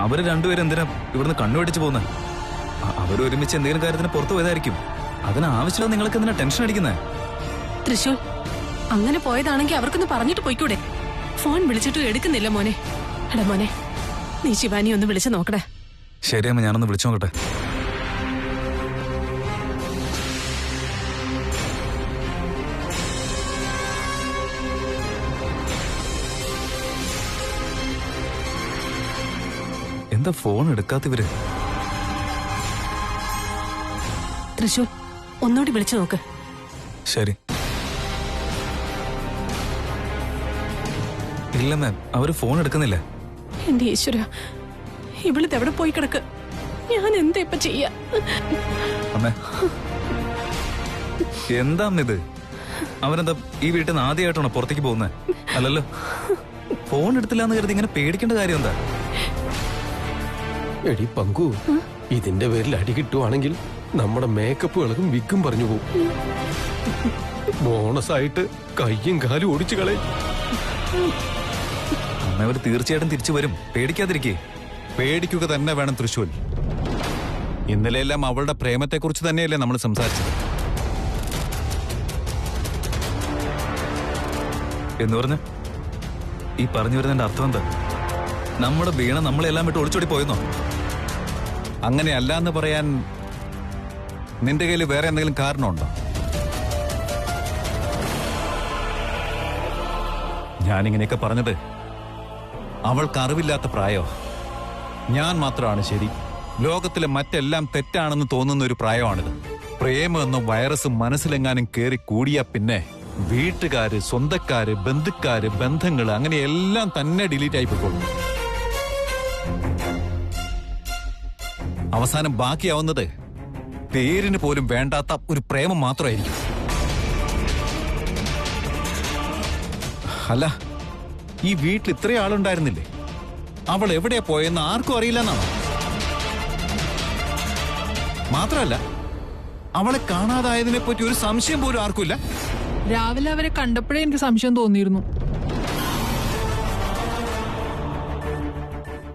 അവര് രണ്ടുപേരും എന്തിനാ ഇവിടുന്ന് കണ്ണുവെട്ടിച്ച് പോകുന്നത്? അവരൊരുമിച്ച് എന്തെങ്കിലും കാര്യത്തിന് പുറത്തു പോയതായിരിക്കും. അതിനാവശ്യമില്ല നിങ്ങൾക്ക് എന്തിനാ ടെൻഷൻ അടിക്കുന്നത്? തൃശൂർ അങ്ങനെ പോയതാണെങ്കിൽ അവർക്കൊന്ന് പറഞ്ഞിട്ട് പോയിക്കൂടെ? ഫോൺ വിളിച്ചിട്ട് എടുക്കുന്നില്ല മോനെ. എടാ മോനെ, നീ ശിവാനി ഒന്ന് വിളിച്ചു നോക്കടേ. ശരി അമ്മ, ഞാനൊന്ന് വിളിച്ചു നോക്കട്ടെ. എന്താ ഫോൺ എടുക്കാത്തവര്? തൃശൂർ ഒന്നുകൂടി വിളിച്ചു നോക്ക്. ശരി. ഇല്ല മാം, അവര് ഫോൺ എടുക്കുന്നില്ല. എന്റെ ഈശ്വര, ഇവിളിത് എവിടെ പോയി കിടക്ക്? ഞാൻ എന്താ ഇപ്പൊ ചെയ്യാ? അമ്മേ, എന്താ അമ്മ ഇത്? അവരെന്താ ഈ വീട്ടിൽ നിന്ന് ആദ്യമായിട്ടാണോ പുറത്തേക്ക് പോകുന്നത്? അല്ലല്ലോ. ഫോൺ എടുത്തില്ല എന്ന് കരുതി ഇങ്ങനെ പേടിക്കേണ്ട കാര്യം എന്താ? എടി പങ്കു, ഇതിന്റെ പേരിൽ അടി കിട്ടുവാണെങ്കിൽ നമ്മുടെ മേക്കപ്പുകൾക്കും വിക്കും പറഞ്ഞു പോകും. ബോണസായിട്ട് കയ്യും കാലും ഓടിച്ചു കളയും. അമ്മ, അവര് തീർച്ചയായിട്ടും തിരിച്ചു വരും, പേടിക്കാതിരിക്കേ. പേടിക്കുക തന്നെ വേണം തൃശൂൽ. ഇന്നലെയെല്ലാം അവളുടെ പ്രേമത്തെക്കുറിച്ച് തന്നെയല്ലേ നമ്മൾ സംസാരിച്ചത്? എന്ന് പറഞ്ഞ ഈ പറഞ്ഞു വരുന്നതിന്റെ അർത്ഥം എന്താ? നമ്മുടെ വീണ നമ്മളെല്ലാം വിട്ട് ഒളിച്ചോടി പോയെന്നോ? അങ്ങനെയല്ല എന്ന് പറയാൻ നിന്റെ കയ്യിൽ വേറെ എന്തെങ്കിലും കാരണമുണ്ടോ? ഞാനിങ്ങനെയൊക്കെ പറഞ്ഞത് അവൾക്ക് അറിവില്ലാത്ത പ്രായോ? ഞാൻ മാത്രമാണ് ശരി, ലോകത്തിലെ മറ്റെല്ലാം തെറ്റാണെന്ന് തോന്നുന്ന ഒരു പ്രായമാണിത്. പ്രേമം എന്ന വൈറസ് മനസ്സിലെങ്ങാനും കയറി കൂടിയാ പിന്നെ വീട്ടുകാര്, സ്വന്തക്കാര്, ബന്ധുക്കാര്, ബന്ധങ്ങള് അങ്ങനെ എല്ലാം തന്നെ ഡിലീറ്റ് ആയി പോയിക്കോളും. അവസാനം ബാക്കിയാവുന്നത് പേരിന് പോലും വേണ്ടാത്ത ഒരു പ്രേമം മാത്രമായിരിക്കും. അല്ല, ഈ വീട്ടിൽ ഇത്രയും ആളുണ്ടായിരുന്നില്ലേ? അവൾ എവിടെയാ പോയെന്ന് ആർക്കും അറിയില്ലെന്നാണ്. മാത്രമല്ല, അവളെ കാണാതായതിനെ പറ്റി ഒരു സംശയം പോലും ആർക്കുമില്ല. രാവിലെ അവരെ കണ്ടപ്പോഴേ എനിക്ക് സംശയം തോന്നിയിരുന്നു.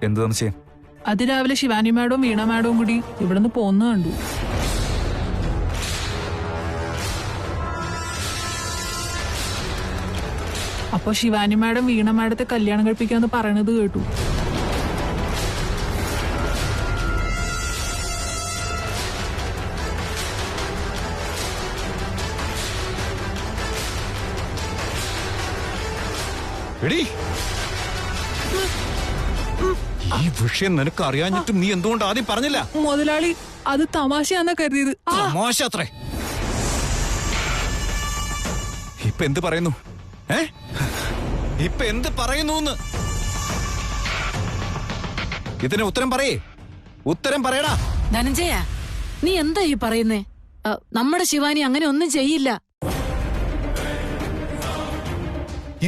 എന്ത് സംശയം? അതിരാവിലെ ശിവാനി മാഡവും വീണ മാഡവും കൂടി ഇവിടുന്ന് പോന്ന കണ്ടു. അപ്പൊ ശിവാനി മാഡം വീണ മാഡത്തെ കല്യാണം കഴിപ്പിക്കാന്ന് പറയണത് കേട്ടു. ഈ വിഷയം നിനക്ക് അറിയാഞ്ഞിട്ടും നീ എന്തുകൊണ്ട് ആദ്യം പറഞ്ഞില്ല? മുതലാളി, അത് തമാശയാന്നാ കരുതിയത്. തമാശ അത്രേ. ഇപ്പൊ എന്ത് പറയുന്നു? ഇപ്പൊ എന്ത് പറയുന്നു? ഇതിന് ഉത്തരം പറയേ. ഉത്തരം പറയടാ. ധനഞ്ജയ, നീ എന്താ ഈ പറയുന്നേ? നമ്മുടെ ശിവാനി അങ്ങനെ ഒന്നും ചെയ്യില്ല.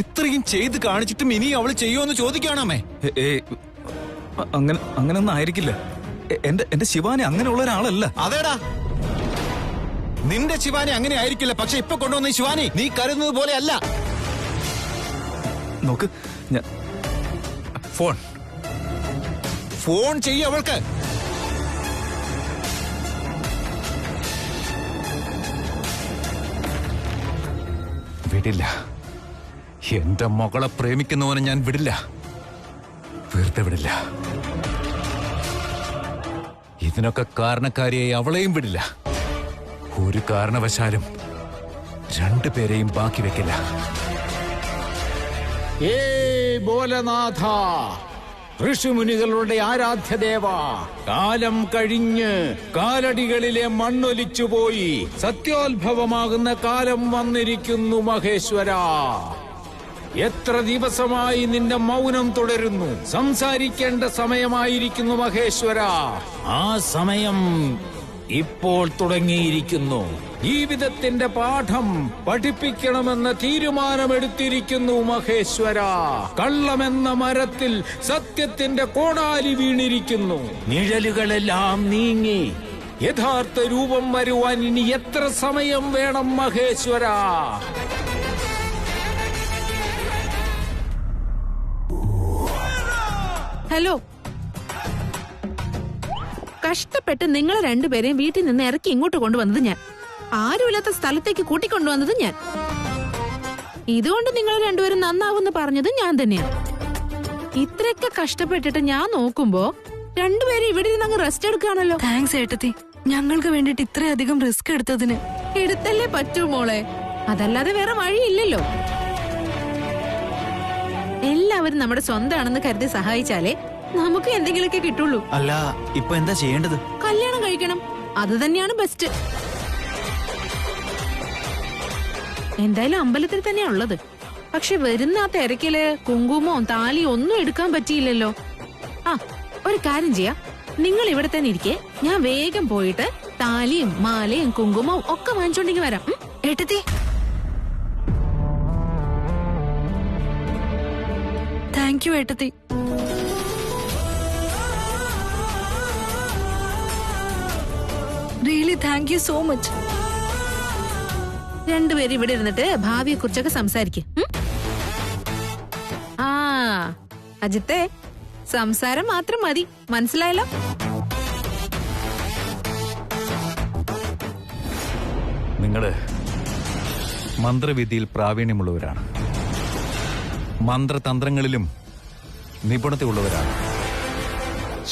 ഇത്രയും ചെയ്ത് കാണിച്ചിട്ടും ഇനി അവള് ചെയ്യുമെന്ന് ചോദിക്കുകയാണമ്മേ. അങ്ങനെയൊന്നും ആയിരിക്കില്ല. എന്റെ ശിവാനി അങ്ങനെയുള്ള ഒരാളല്ല. അതേടാ, നിന്റെ ശിവാനി അങ്ങനെ ആയിരിക്കില്ല. പക്ഷെ ഇപ്പൊ കൊണ്ടുവന്ന ശിവാനി നീ കരുതുന്നത് പോലെ അല്ല. നോക്ക്, ഫോൺ ചെയ്യ അവൾക്ക്. വിടില്ല. എന്റെ മകളെ പ്രേമിക്കുന്നവനെ ഞാൻ വിടില്ല, വെറുതെ വിടില്ല. ഇതിനൊക്കെ കാരണക്കാരിയായി അവളെയും വിടില്ല. ഒരു കാരണവശാലും രണ്ടുപേരെയും ബാക്കി വെക്കില്ല. ഏ ബോലനാഥ, ഋഷിമുനികളുടെ ആരാധ്യദേവ, കാലം കഴിഞ്ഞ് കാലടികളിലെ മണ്ണൊലിച്ചുപോയി സത്യോത്ഭവമാകുന്ന കാലം വന്നിരിക്കുന്നു മഹേശ്വര. എത്ര ദിവസമായി നിന്റെ മൗനം തുടരുന്നു? സംസാരിക്കേണ്ട സമയമായിരിക്കുന്നു മഹേശ്വര. ആ സമയം ഇപ്പോൾ തുടങ്ങിയിരിക്കുന്നു. ജീവിതത്തിന്റെ പാഠം പഠിപ്പിക്കണമെന്ന തീരുമാനമെടുത്തിരിക്കുന്നു മഹേശ്വര. കള്ളമെന്ന മരത്തിൽ സത്യത്തിന്റെ കോടാലി വീണിരിക്കുന്നു. നിഴലുകളെല്ലാം നീങ്ങി യഥാർത്ഥ രൂപം വരുവാൻ ഇനി എത്ര സമയം വേണം മഹേശ്വര? ഹലോ, കഷ്ടപ്പെട്ട് നിങ്ങളെ രണ്ടുപേരെയും വീട്ടിൽ നിന്ന് ഇറക്കി ഇങ്ങോട്ട് കൊണ്ടുവന്നത് ഞാൻ. ആരുമില്ലാത്ത സ്ഥലത്തേക്ക് കൂട്ടിക്കൊണ്ടുവന്നത് ഞാൻ. ഇതുകൊണ്ട് നിങ്ങൾ രണ്ടുപേരും നന്നാവുമെന്ന് പറഞ്ഞത് ഞാൻ തന്നെയാണ്. ഇത്രയൊക്കെ കഷ്ടപ്പെട്ടിട്ട് ഞാൻ നോക്കുമ്പോ രണ്ടുപേരും ഇവിടെ ഇരുന്ന് അങ്ങ് റെസ്റ്റ് എടുക്കുകയാണല്ലോ. താങ്ക്സ് ഏട്ടത്തി, ഞങ്ങൾക്ക് വേണ്ടിട്ട് ഇത്രയധികം റിസ്ക് എടുത്തതിന്. എടുത്തല്ലേ പറ്റൂ മോളെ, അതല്ലാതെ വേറെ വഴിയില്ലല്ലോ. എല്ലാവരും നമ്മുടെ സ്വന്തമാണെന്ന് കരുതി സഹായിച്ചാലേ നമുക്ക് എന്തെങ്കിലുമൊക്കെ കിട്ടുള്ളൂ. അല്ല, ഇപ്പൊ എന്താ ചെയ്യേണ്ടത്? കല്യാണം കഴിക്കണം, അത് തന്നെയാണ് ബെസ്റ്റ്. എന്തായാലും അമ്പലത്തിൽ തന്നെയാ ഉള്ളത്. പക്ഷെ വരുന്ന ആ തിരക്കില് കുങ്കുമവും താലിയും ഒന്നും എടുക്കാൻ പറ്റിയില്ലല്ലോ. ആ, ഒരു കാര്യം ചെയ്യാം, നിങ്ങൾ ഇവിടെ തന്നെ ഇരിക്കെ, ഞാൻ വേഗം പോയിട്ട് താലിയും മാലയും കുങ്കുമവും ഒക്കെ വാങ്ങിച്ചോണ്ടെങ്കിൽ വരാം. ഏട്ടത്തി, താങ്ക് യു ഏട്ടത്തി. Really thank you so much. രണ്ടുപേരും ഇവിടെ ഇരുന്നിട്ട് ഭാവിയെ കുറിച്ചൊക്കെ സംസാരിക്കും. ആ അജിത്തെ, സംസാരം മാത്രം മതി, മനസ്സിലായല്ലോ? നിങ്ങള് മന്ത്രവിദ്യയിൽ പ്രാവീണ്യമുള്ളവരാണ്, മന്ത്രതന്ത്രങ്ങളിലും നിപുണതയുള്ളവരാണ്.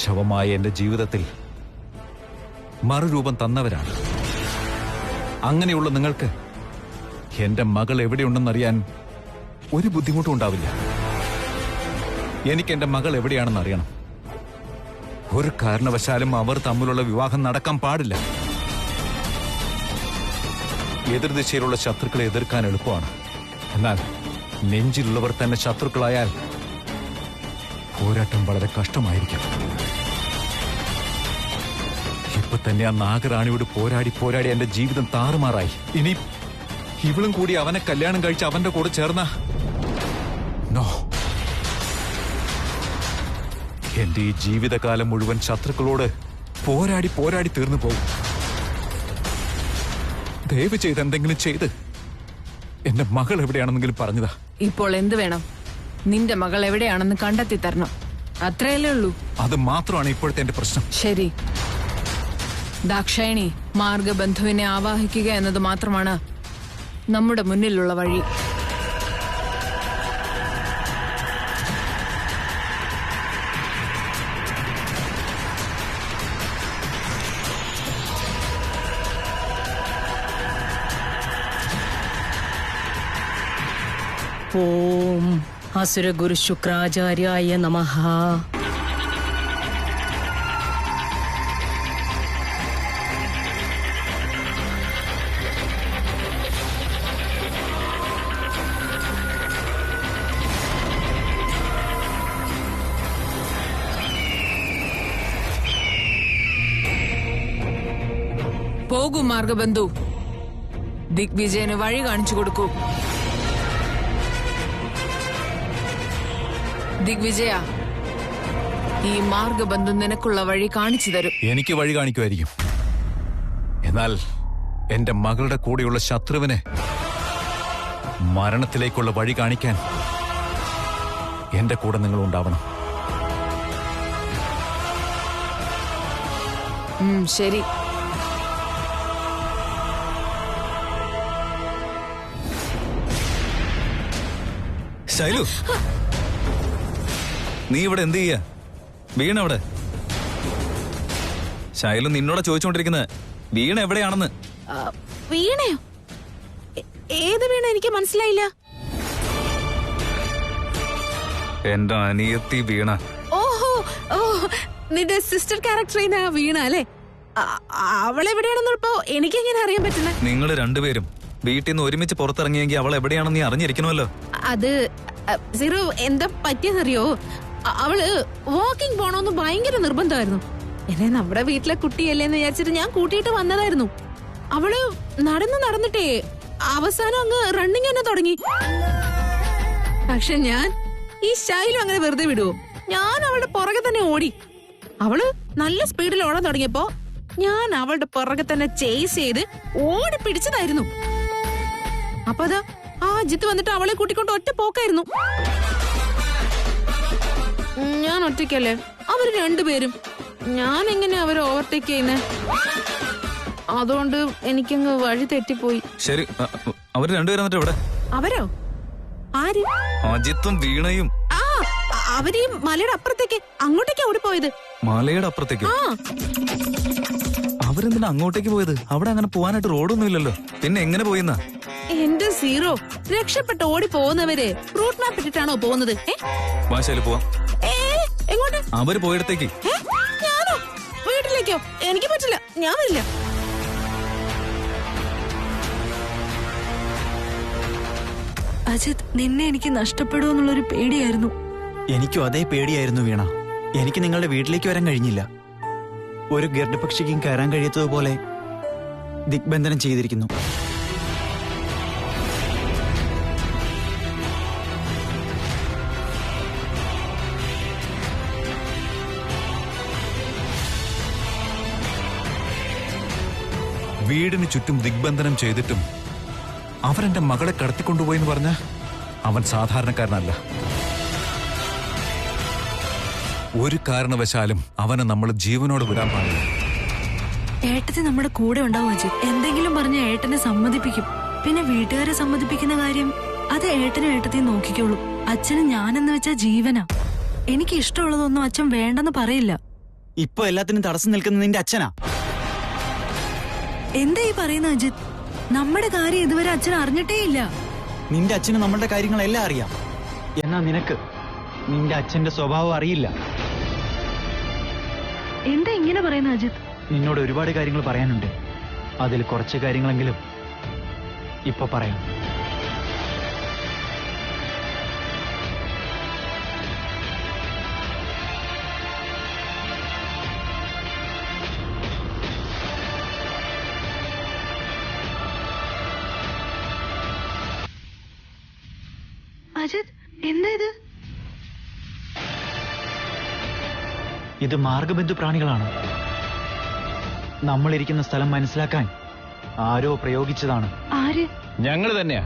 ശവമായ എന്റെ ജീവിതത്തിൽ മറുരൂപം തന്നവരാണ്. അങ്ങനെയുള്ള നിങ്ങൾക്ക് എന്റെ മകൾ എവിടെയുണ്ടെന്നറിയാൻ ഒരു ബുദ്ധിമുട്ടും ഉണ്ടാവില്ല. എനിക്ക് എന്റെ മകൾ എവിടെയാണെന്ന് അറിയണം. ഒരു കാരണവശാലും അവർ തമ്മിലുള്ള വിവാഹം നടക്കാൻ പാടില്ല. എതിർദിശയിലുള്ള ശത്രുക്കളെ എതിർക്കാൻ എളുപ്പമാണ്, എന്നാൽ നെഞ്ചിലുള്ളവർ തന്നെ ശത്രുക്കളായാൽ പോരാട്ടം വളരെ കഷ്ടമായിരിക്കും. ഇപ്പൊ തന്നെ ആ നാഗറാണിയോട് പോരാടി എന്റെ ജീവിതം താറുമാറായി. ഇനി ഇവളും കൂടി അവനെ കല്യാണം കഴിച്ച് അവന്റെ കൂടെ ചേർന്ന നോ, എന്റെ ഈ ജീവിതകാലം മുഴുവൻ ശത്രുക്കളോട് പോരാടി തീർന്നു പോകും. ദയവ് ചെയ്ത് എന്തെങ്കിലും ചെയ്ത് എന്റെ മകൾ എവിടെയാണെന്നെങ്കിലും പറഞ്ഞതാ. ഇപ്പോൾ എന്ത് വേണം? നിന്റെ മകൾ എവിടെയാണെന്ന് കണ്ടെത്തി തരണം, അത്രയല്ലേ ഉള്ളൂ. അത് മാത്രമാണ് ഇപ്പോഴത്തെ എന്റെ പ്രശ്നം. ശരി, ദാക്ഷായണി മാർഗബന്ധുവിനെ ആവാഹിക്കുക എന്നത് മാത്രമാണ് നമ്മുടെ മുന്നിലുള്ള വഴി. ഓം അസുരഗുരു ശുക്രാചാര്യായ നമഃ. പോകൂ മാർഗബന്ധു, ദിഗ്വിജയന് വഴി കാണിച്ചു കൊടുക്കൂ. ദിഗ്വിജയ, ഈ മാർഗബന്ധു നിനക്കുള്ള വഴി കാണിച്ചു തരും. എനിക്ക് വഴി കാണിക്കുമായിരിക്കും, എന്നാൽ എന്റെ മകളുടെ കൂടെയുള്ള ശത്രുവിന് മരണത്തിലേക്കുള്ള വഴി കാണിക്കാൻ എന്റെ കൂടെ നിങ്ങൾ ഉണ്ടാവണം. ശരി. ശൈലു, നീ ഇവിടെ എന്ത് ചെയ്യാ? വീണ എവിടെ? ശൈലു നിന്നോട് ചോദിച്ചോണ്ടിരിക്കുന്നത് വീണ എവിടെയാണെന്ന്. വീണയോ? ഏത് വീണ? എനിക്ക് മനസ്സിലായില്ല. എന്റെ അനിയത്തി വീണ. ഓഹോ, ഓ, നിന്റെ സിസ്റ്റർ ക്യാരക്ടർ വീണ അല്ലേ? അവളെവിടെയാണെന്ന് ഇപ്പോ എനിക്കെങ്ങനെ അറിയാൻ പറ്റുന്നത്? നിങ്ങൾ രണ്ടുപേരും വീട്ടിൽ നിന്ന് ഒരുമിച്ച് പുറത്തിറങ്ങിയെങ്കിൽ അവൾ എവിടെയാണെന്ന് നീ അറിഞ്ഞിരിക്കണമല്ലോ. അത് സീറോ, എന്താ പറ്റിയെന്നറിയോ? അവള് വാക്കിംഗ് പോണോന്ന് ഭയങ്കര നിർബന്ധമായിരുന്നു. എന്നെ നമ്മുടെ വീട്ടിലെ കുട്ടിയല്ലേന്ന് വിചാരിച്ചിട്ട് ഞാൻ കൂട്ടിയിട്ട് വന്നതായിരുന്നു. അവള് നടന്നിട്ടേ അവസാനം അങ്ങ് റണ്ണിങ് തന്നെ തുടങ്ങി. പക്ഷെ ഞാൻ ഈ ശൈലു അങ്ങനെ വെറുതെ വിടുവോ? ഞാൻ അവളുടെ പുറകെ തന്നെ ഓടി. അവള് നല്ല സ്പീഡിൽ ഓടാൻ തുടങ്ങിയപ്പോ ഞാൻ അവളുടെ പുറകെ തന്നെ ചേസ് ചെയ്ത് ഓടി പിടിച്ചതായിരുന്നു. അപ്പൊ അതാ ആ അജിത്ത് വന്നിട്ട് അവളെ കൂട്ടിക്കൊണ്ട് ഒറ്റ പോക്കായിരുന്നു. ഞാൻ ഒറ്റയ്ക്കല്ലേ, അവര് രണ്ടുപേരും. ഞാൻ എങ്ങനെ അവരെ ഓവർടേക്ക് ചെയ്യുന്നേ? അതുകൊണ്ട് എനിക്കങ്ങ് വഴി തെറ്റിപ്പോയി. ശരി, അവര് രണ്ടുപേരും എന്നിട്ട് ഇവിടെ. അവരോ? ആര്? അജിത്തും വീണയും. ആ, അവര് മലയുടെ അപ്പുറത്തേക്ക് അങ്ങോട്ടേക്കാ ഓടിപ്പോയത്. മലയുടെ അപ്പുറത്തേക്ക്? ആ, അവരെന്തിനാ അങ്ങോട്ടേക്ക് പോയത്? അവിടെ അങ്ങനെ പോവാനായിട്ട് റോഡൊന്നും ഇല്ലല്ലോ. പിന്നെ എങ്ങനെ പോയിന്നാ? എന്റെ സീറോ, രക്ഷപ്പെട്ട് ഓടി പോകുന്നവര് റൂട്ട് മാപ്പ് ഇട്ടിട്ടാണോ പോകുന്നത്? വാശാല് പോവാം. എങ്ങോട്ട്? അവര് പോയിടത്തേക്ക്. ഞാനോ? വീട്ടിലേക്കോ? എനിക്ക് പറ്റില്ല, ഞാൻ വരില്ല. അജിത്, നിന്നെ എനിക്ക് നഷ്ടപ്പെടുമെന്നുള്ളൊരു പേടിയായിരുന്നു. എനിക്കും അതേ പേടിയായിരുന്നു വീണ. എനിക്ക് നിങ്ങളുടെ വീട്ടിലേക്ക് വരാൻ കഴിഞ്ഞില്ല. ഒരു ഗർഭപക്ഷിക്കും കയറാൻ കഴിയാത്തതുപോലെ ദിഗ്ബന്ധനം ചെയ്തിരിക്കുന്നു. വീടിന് ചുറ്റും ദിഗ്ബന്ധനം ചെയ്തിട്ടും അവരെന്റെ മകളെ കടത്തിക്കൊണ്ടുപോയെന്ന് പറഞ്ഞ അവൻ സാധാരണക്കാരനല്ല. ഒരു കാരണവശാലും അവനെ നമ്മൾ ജീവനോട് വിടാൻ പാടില്ല. ഏട്ടത്തി നമ്മുടെ കൂടെ ഉണ്ടാവും അജിത്. എന്തെങ്കിലും പറഞ്ഞ ഏട്ടനെ സമ്മതിപ്പിക്കും. പിന്നെ വീട്ടുകാരെ സമ്മതിപ്പിക്കുന്ന കാര്യം അത് ഏട്ടനും ഏട്ടത്തെയും നോക്കിക്കോളൂ. അച്ഛന് ഞാനെന്ന് വെച്ചാ ജീവനാ. എനിക്ക് ഇഷ്ടമുള്ളതൊന്നും അച്ഛൻ വേണ്ടെന്ന് പറയില്ല. ഇപ്പൊ എല്ലാത്തിനും തടസ്സം നിൽക്കുന്ന നിന്റെ അച്ഛനാ. എന്താ ഈ പറയുന്ന അജിത്? നമ്മുടെ കാര്യം ഇതുവരെ അച്ഛൻ അറിഞ്ഞിട്ടേ ഇല്ല. നിന്റെ അച്ഛന് നമ്മളുടെ കാര്യങ്ങളെല്ലാം അറിയാം. എന്നാ നിനക്ക് നിന്റെ അച്ഛന്റെ സ്വഭാവം അറിയില്ല. എന്താ ഇങ്ങനെ പറയുന്ന അജിത്? നിന്നോട് ഒരുപാട് കാര്യങ്ങൾ പറയാനുണ്ട്. അതിൽ കുറച്ച് കാര്യങ്ങളെങ്കിലും ഇപ്പൊ പറയാം. അജിത്, എന്താ ഇത്? ഇത് മാർഗബന്ധു പ്രാണികളാണ്. നമ്മളിരിക്കുന്ന സ്ഥലം മനസ്സിലാക്കാൻ ആരോ പ്രയോഗിച്ചതാണ്. ആര്? ഞങ്ങൾ തന്നെയാ.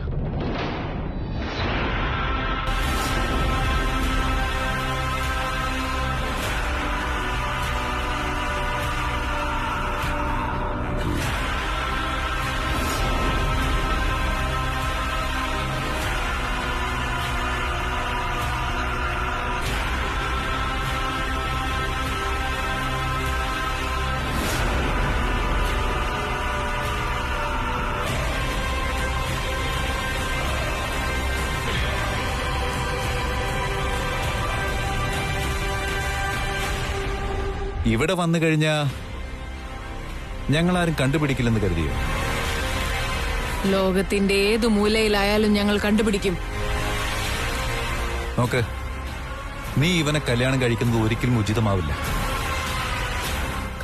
ഇവിടെ വന്നു കഴിഞ്ഞാ ഞങ്ങളാരും കണ്ടുപിടിക്കില്ലെന്ന് കരുതിയോ? ലോകത്തിന്റെ ഏതു മൂലയിലായാലും ഞങ്ങൾ കണ്ടുപിടിക്കും. നോക്ക്, നീ ഇവനെ കല്യാണം കഴിക്കുന്നത് ഒരിക്കലും ഉചിതമാവില്ല.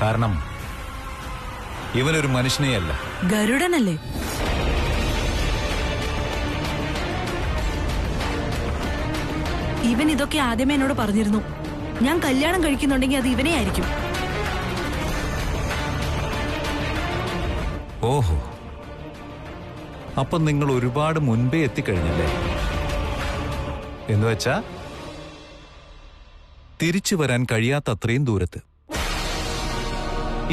കാരണം ഇവനൊരു മനുഷ്യനെയല്ല. ഗരുഡനല്ലേ? ഇവൻ ഇതൊക്കെ ആദ്യമേ എന്നോട് പറഞ്ഞിരുന്നു. ഞാൻ കല്യാണം കഴിക്കുന്നുണ്ടെങ്കിൽ അത് ഇവനെ ആയിരിക്കും. ഓഹോ, അപ്പൊ നിങ്ങൾ ഒരുപാട് മുൻപേ എത്തിക്കഴിഞ്ഞല്ലേ? എന്നുവെച്ചാ തിരിച്ചു വരാൻ കഴിയാത്ത അത്രയും ദൂരത്ത്.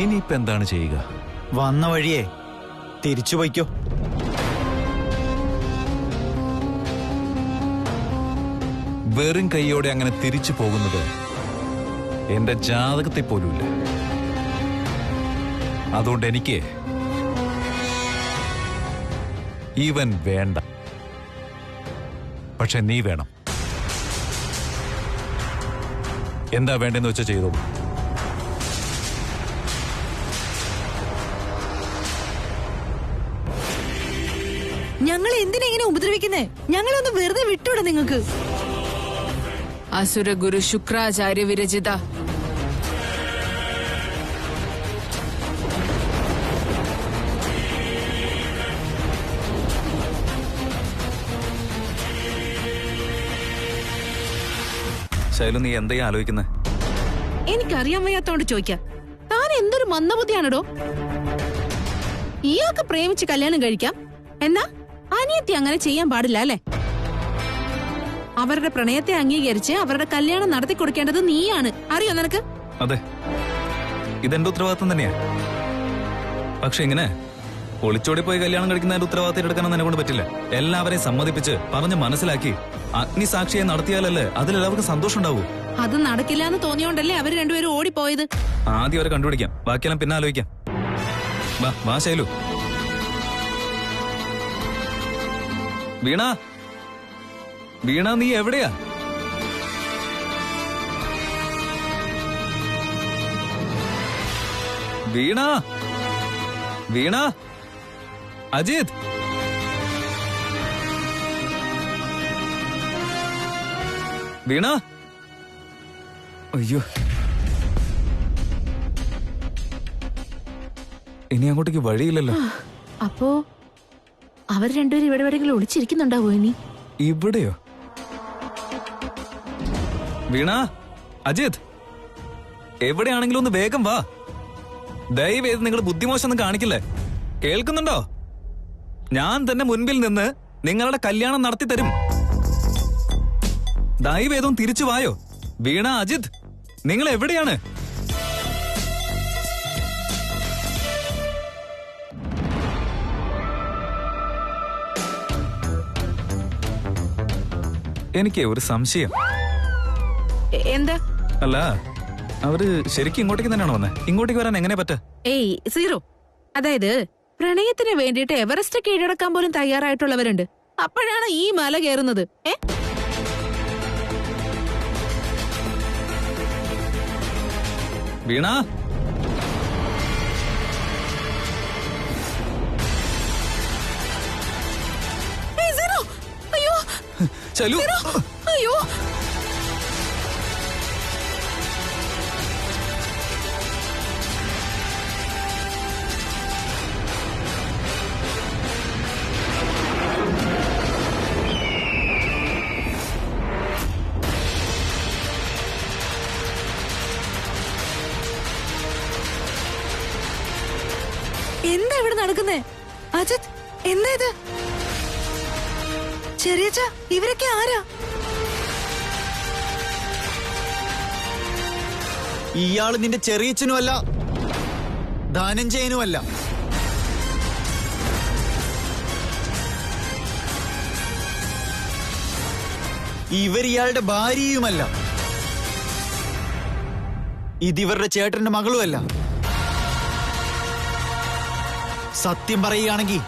ഇനിയിപ്പോ എന്താണ് ചെയ്യുക? വന്ന വഴിയെ തിരിച്ചു പോയിക്കോ. വെറും കൈയോടെ അങ്ങനെ തിരിച്ചു പോകുന്നത് എന്റെ ജാതകത്തെ പോലുമില്ല. അതുകൊണ്ട് എനിക്ക് ഇവൻ വേണ്ട. പക്ഷെ നീ വേണം. എന്താ വേണ്ടെന്ന് വെച്ചാ ചെയ്തോളൂ. ഞങ്ങൾ എന്തിനാ ഇങ്ങനെ ഉപദ്രവിക്കുന്നേ? ഞങ്ങളൊന്ന് വെറുതെ വിട്ടൂടെ നിങ്ങൾക്ക്? അസുര ഗുരു ശുക്രാചാര്യ വിരചിത. ശൈലു, നീ എന്താ ആലോചിക്കുന്നത്? എനിക്കറിയാൻ വയ്യാത്തോണ്ട് ചോദിക്കാം. താൻ എന്തൊരു മന്ദബുദ്ധിയാണോ? ഇയാൾക്ക് പ്രേമിച്ച് കല്യാണം കഴിക്കാം, എന്നാ അനിയത്തി അങ്ങനെ ചെയ്യാൻ പാടില്ല അല്ലേ? അവരുടെ പ്രണയത്തെ അംഗീകരിച്ച് അവരുടെ കല്യാണം നടത്തി കൊടുക്കേണ്ടത് നീയാണ്. അറിയോ നിനക്ക്? അതെ, ഇതെന്റെ ഉത്തരവാദിത്വം തന്നെയാ. പക്ഷെ ഇങ്ങനെ ഒളിച്ചോടി പോയി കല്യാണം കഴിക്കുന്നതിന്റെ ഉത്തരവാദിത്തം എടുക്കാനൊന്നും എന്നെ കൊണ്ട് പറ്റില്ല. എല്ലാവരെയും സമ്മതിപ്പിച്ച് പറഞ്ഞ് മനസ്സിലാക്കി അഗ്നിസാക്ഷിയെ നടത്തിയാലല്ലേ അതിലെല്ലാവർക്കും സന്തോഷം ഉണ്ടാവൂ. അത് നടക്കില്ല എന്ന് തോന്നിയോണ്ടല്ലേ അവര് രണ്ടുപേരും ഓടിപ്പോയത്. ആദ്യം അവരെ കണ്ടുപിടിക്കാം, ബാക്കിയെല്ലാം പിന്നെ ആലോചിക്കാം. വാ ശൈലു. വീണ, വീണ, നീ എവിടെയാ? വീണ, വീണ, അജിത്, വീണ. അയ്യോ, ഇനി അങ്ങോട്ടേക്ക് വഴിയില്ലല്ലോ. അപ്പോ അവർ രണ്ടുപേരും ഇവിടെ എവിടെയെങ്കിലും ഒളിച്ചിരിക്കുന്നുണ്ടാവോ ഇനി? ഇവിടെയോ? വീണ, അജിത്, എവിടെയാണെങ്കിലും ഒന്ന് വേഗം വാ. ദയവേത് നിങ്ങൾ ബുദ്ധിമോശമൊന്നും കാണിക്കില്ലേ? കേൾക്കുന്നുണ്ടോ? ഞാൻ തന്നെ മുൻപിൽ നിന്ന് നിങ്ങളുടെ കല്യാണം നടത്തി തരും. ദയവേദം തിരിച്ചു വായോ. വീണ, അജിത്, നിങ്ങൾ എവിടെയാണ്? എനിക്ക് ഒരു സംശയം. എന്താ? അല്ല, അവര് ശരിക്കും ഇങ്ങോട്ടേക്ക് തന്നെയാണോ വന്നേ? ഇങ്ങോട്ടേക്ക് വരാൻ എങ്ങനെ പറ്റാ? ഏയ് സീറോ, അതായത് പ്രണയത്തിന് വേണ്ടിയിട്ട് എവറസ്റ്റ് കീഴടക്കാൻ പോലും തയ്യാറായിട്ടുള്ളവരുണ്ട്. അപ്പോഴാണ് ഈ മല കയറുന്നത്. വീണ, അയ്യോ ചലു, അയ്യോ, എന്താ ഇവിടെ നടക്കുന്നേ? അജിത്, എന്താ ഇത്? ചെറിയച്ച, ഇവരൊക്കെ ആരാ? ഇയാള് നിന്റെ ചെറിയച്ഛനുമല്ല, ധനഞ്ജയനുമല്ല. ഇവരിയാളുടെ ഭാര്യയുമല്ല. ഇതിവരുടെ ചേട്ടന്റെ മകളുമല്ല. സത്യം പറയുകയാണെങ്കിൽ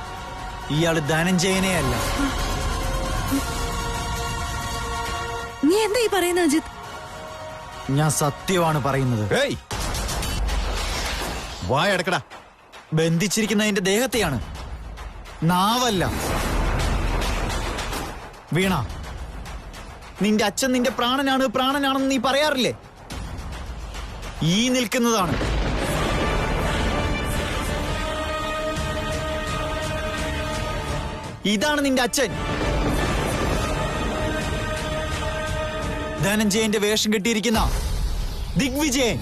ഇയാള് ധനഞ്ജയനെ അല്ല. നീ എന്താ ഈ പറയുന്നത് അജിത്? ഞാൻ സത്യമാണ് പറയുന്നത്. വായടക്കടാ. ബന്ധിച്ചിരിക്കുന്ന എന്റെ ദേഹത്തെയാണ്, നാവല്ല. വീണ, നിന്റെ അച്ഛൻ നിന്റെ പ്രാണനാണെന്ന് നീ പറയാറില്ലേ? ഈ നിൽക്കുന്നതാണ്. ഇതാണ് നിന്റെ അച്ഛൻ. ധനഞ്ജയന്റെ വേഷം കെട്ടിയിരിക്കുന്ന ദിഗ്വിജയൻ.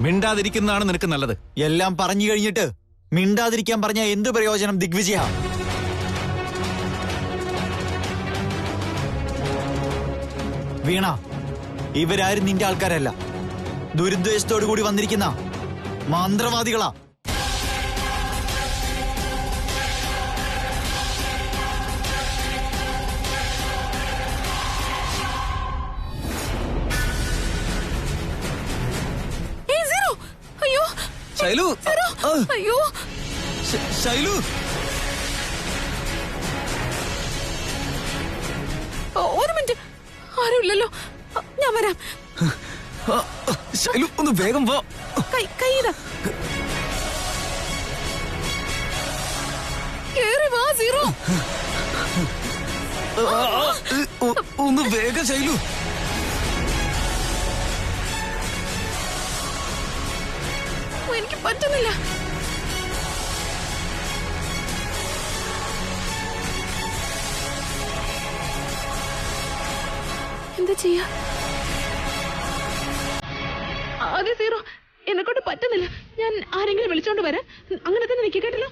മിണ്ടാതിരിക്കുന്നതാണ് നിനക്ക് നല്ലത്. എല്ലാം പറഞ്ഞു കഴിഞ്ഞിട്ട് മിണ്ടാതിരിക്കാൻ പറഞ്ഞ എന്ത് പ്രയോജനം ദിഗ്വിജയ? വീണ, ഇവരാരും നിന്റെ ആൾക്കാരല്ല. ദുരുദ്ദേശത്തോടു കൂടി വന്നിരിക്കുന്ന മന്ത്രവാദികളാ. ശൈലു, അയ്യോ ശൈലു, ഒരു മിനിറ്റ്, ആരുമില്ലല്ലോ, ഞാൻ വരാം. ശൈലു, ഒന്ന് വേഗം വാ. കൈതാ, കേറി വാ സീറോ. ഒന്ന് വേഗം ശൈലു. എനിക്ക് പറ്റുന്നില്ല. എന്താ ചെയ്യാ? ആദ്യ സീറോ, എന്നെക്കൊണ്ട് പറ്റുന്നില്ല. ഞാൻ ആരെങ്കിലും വിളിച്ചോണ്ട് വരാം. അങ്ങനെ തന്നെ നിൽക്കുക, കേട്ടല്ലോ.